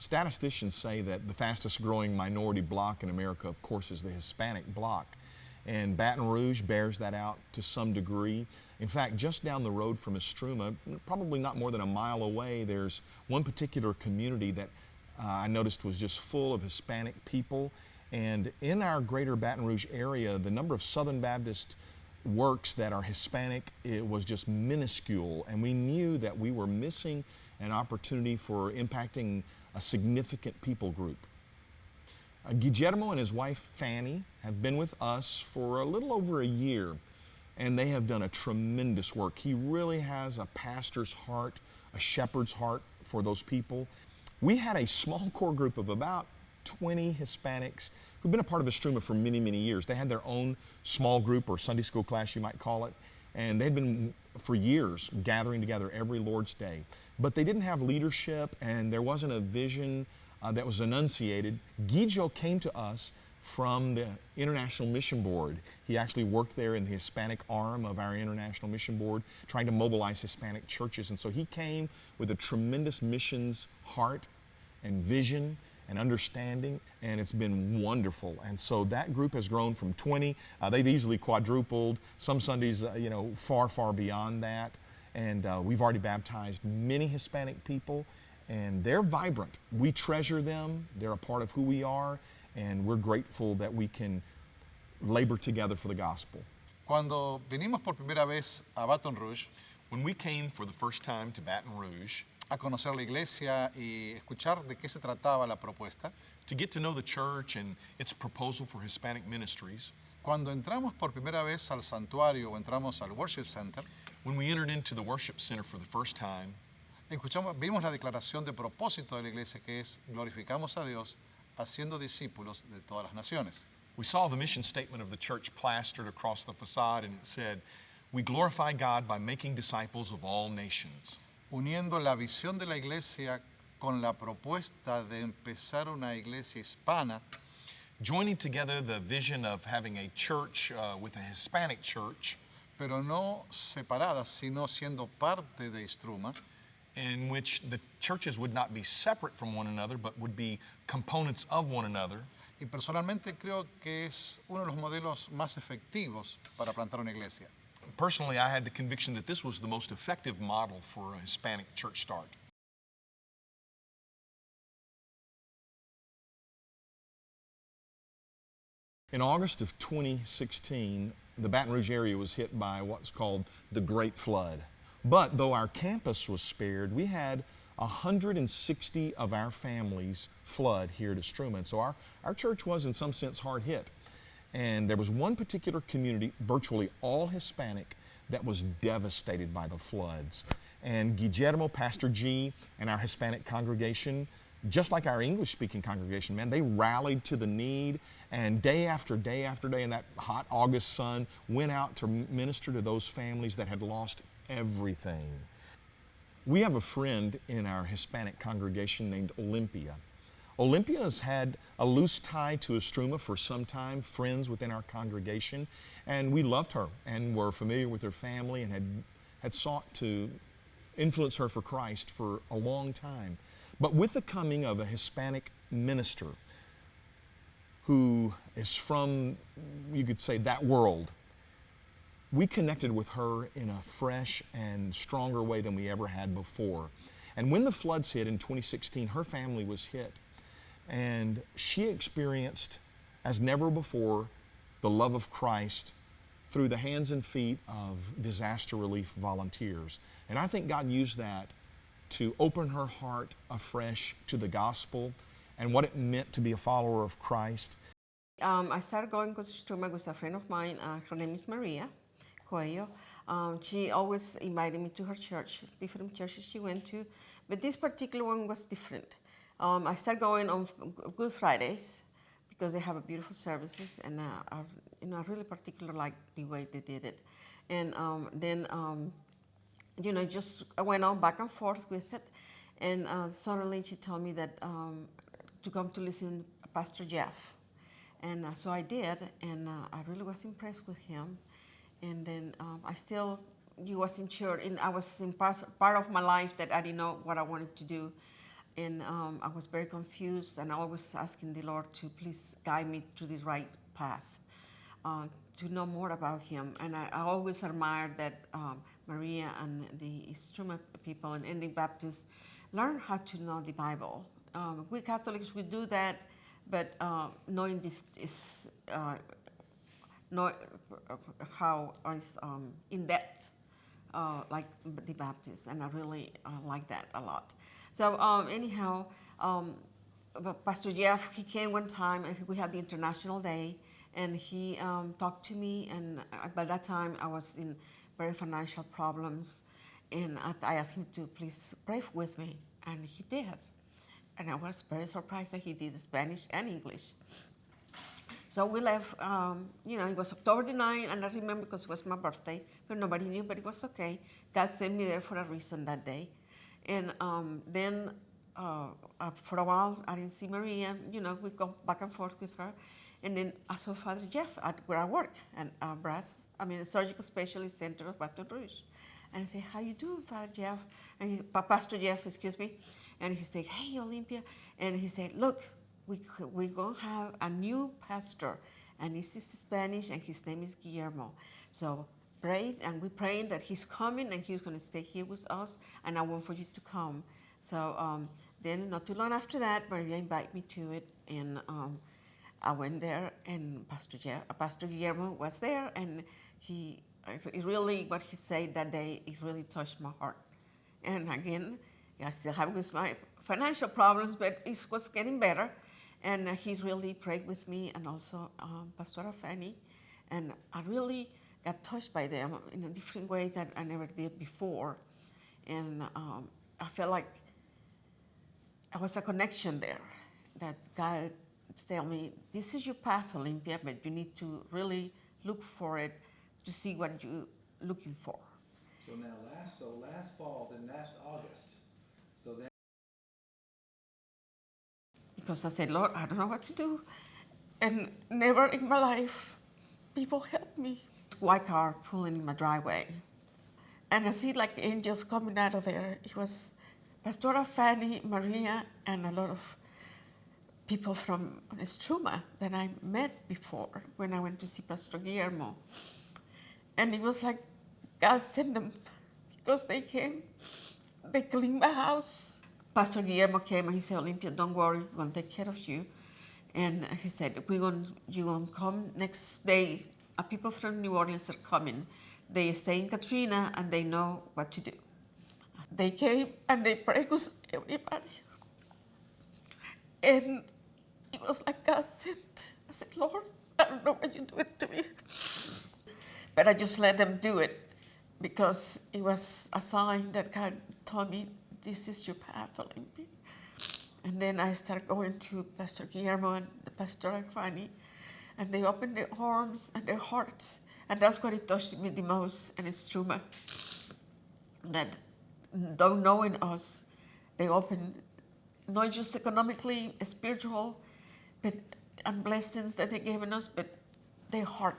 Statisticians say that the fastest growing minority bloc in America, of course, is the Hispanic bloc. And Baton Rouge bears that out to some degree. In fact, just down the road from Istruma, probably not more than a mile away, there's one particular community that I noticed was just full of Hispanic people. And in our greater Baton Rouge area, the number of Southern Baptist works that are Hispanic, it was just minuscule. And we knew that we were missing an opportunity for impacting a significant people group. Guillermo and his wife Fanny have been with us for a little over a year, and they have done a tremendous work. He really has a pastor's heart, a shepherd's heart for those people. We had a small core group of about 20 Hispanics who've been a part of Istruma for many, many years. They had their own small group or Sunday school class, you might call it, and they'd been for years gathering together every Lord's Day. But they didn't have leadership, and there wasn't a vision that was enunciated. Guijo came to us from the International Mission Board. He actually worked there in the Hispanic arm of our International Mission Board, trying to mobilize Hispanic churches. And so he came with a tremendous missions heart and vision and understanding, and it's been wonderful. And so that group has grown from 20. They've easily quadrupled, some Sundays, far, far beyond that. And we've already baptized many Hispanic people, and they're vibrant. We treasure them. They're a part of who we are, and we're grateful that we can labor together for the gospel. Cuando vinimos por primera vez a Baton Rouge, When we came for the first time to Baton Rouge, a conocer la iglesia y escuchar de qué se trataba la propuesta, to get to know the church and its proposal for Hispanic ministries, cuando entramos por primera vez al santuario o entramos al worship center, when we entered into the worship center for the first time, vimos la declaración de propósito de la iglesia, que es glorificamos a Dios haciendo discípulos de todas las naciones. we saw the mission statement of the church plastered across the facade, and it said, "We glorify God by making disciples of all nations." Uniendo la visión de la iglesia con la propuesta de empezar una iglesia hispana, Joining together the vision of having a church with a Hispanic church, pero no separadas, sino siendo parte de Istruma, in which the churches would not be separate from one another, but would be components of one another. y personalmente creo que es uno de los modelos más efectivos para plantar una iglesia. Personally, I had the conviction that this was the most effective model for a Hispanic church start. In August of 2016, the Baton Rouge area was hit by what's called the Great Flood. But though our campus was spared, we had 160 of our families flood here at Istruma. And so our church was in some sense hard hit. And there was one particular community, virtually all Hispanic, that was devastated by the floods. And Guillermo, Pastor G, and our Hispanic congregation, just like our English-speaking congregation, man, they rallied to the need, and day after day after day in that hot August sun, went out to minister to those families that had lost everything. We have a friend in our Hispanic congregation named Olympia. Olympia has had a loose tie to Istruma for some time, friends within our congregation, and we loved her and were familiar with her family and had sought to influence her for Christ for a long time. But with the coming of a Hispanic minister who is from, you could say, that world, we connected with her in a fresh and stronger way than we ever had before. And when the floods hit in 2016, her family was hit. And she experienced, as never before, the love of Christ through the hands and feet of disaster relief volunteers. And I think God used that to open her heart afresh to the gospel and what it meant to be a follower of Christ. I started going to Istruma with a friend of mine. Her name is Maria Coelho. She always invited me to her church, different churches she went to, but this particular one was different. I started going on Good Fridays because they have a beautiful services, and I really particular like the way they did it. And then just I went on back and forth with it, and suddenly she told me that to come to listen to Pastor Jeff, and so I did, and I really was impressed with him. And then you wasn't sure, and I was in part of my life that I didn't know what I wanted to do. and I was very confused, and I was asking the Lord to please guide me to the right path, to know more about Him. And I always admired that Maria and the Istruma people and Indian Baptists learn how to know the Bible. We Catholics, we do that, but knowing this is know how is in depth, like the Baptists, and I really like that a lot. So anyhow, Pastor Jeff, he came one time, and we had the International Day, and he talked to me, and by that time I was in very financial problems, and I asked him to please pray with me, and he did. And I was very surprised that he did Spanish and English. So we left, it was October the 9th, and I remember because it was my birthday, but nobody knew, but it was okay. God sent me there for a reason that day. And then for a while, I didn't see Maria, we go back and forth with her. And then I saw Father Jeff at where I work, and a surgical specialist center of Baton Rouge. And I said, how you doing, Father Jeff? And Pastor Jeff, excuse me. And he said, hey, Olympia. And he said, look, we're going to have a new pastor, and this is Spanish, and his name is Guillermo. So pray, and we're praying that he's coming, and he's going to stay here with us, and I want for you to come. So then not too long after that, Maria invited me to it, and I went there, and Pastor Guillermo was there, and what he said that day, it really touched my heart. And again, I still have with my financial problems, but it was getting better. And he really prayed with me, and also Pastora Fanny. And I really got touched by them in a different way that I never did before. And I felt like there was a connection there, that God tell me, this is your path, Olympia, but you need to really look for it to see what you're looking for. So now last fall, then last August, so then. Because I said, Lord, I don't know what to do. And never in my life, people helped me. White car pulling in my driveway. And I see like angels coming out of there. It was Pastora Fanny, Maria, and a lot of people from Istruma that I met before when I went to see Pastor Guillermo. And it was like God sent them, because they came, they cleaned my house. Pastor Guillermo came and he said, Olympia, don't worry, we're going to take care of you. And he said, you're going to come next day. People from New Orleans are coming. They stay in Katrina, and they know what to do. They came and they prayed with everybody. And it was like God sent. I said, Lord, I don't know what you're doing to me. But I just let them do it, because it was a sign that God told me, this is your path, Olympia. And then I started going to Pastor Guillermo and the Pastor Fanny, and they opened their arms and their hearts, and that's what it touched me the most. And it's true, that don't knowing us, they opened not just economically, spiritual, and blessings that they given us, but their heart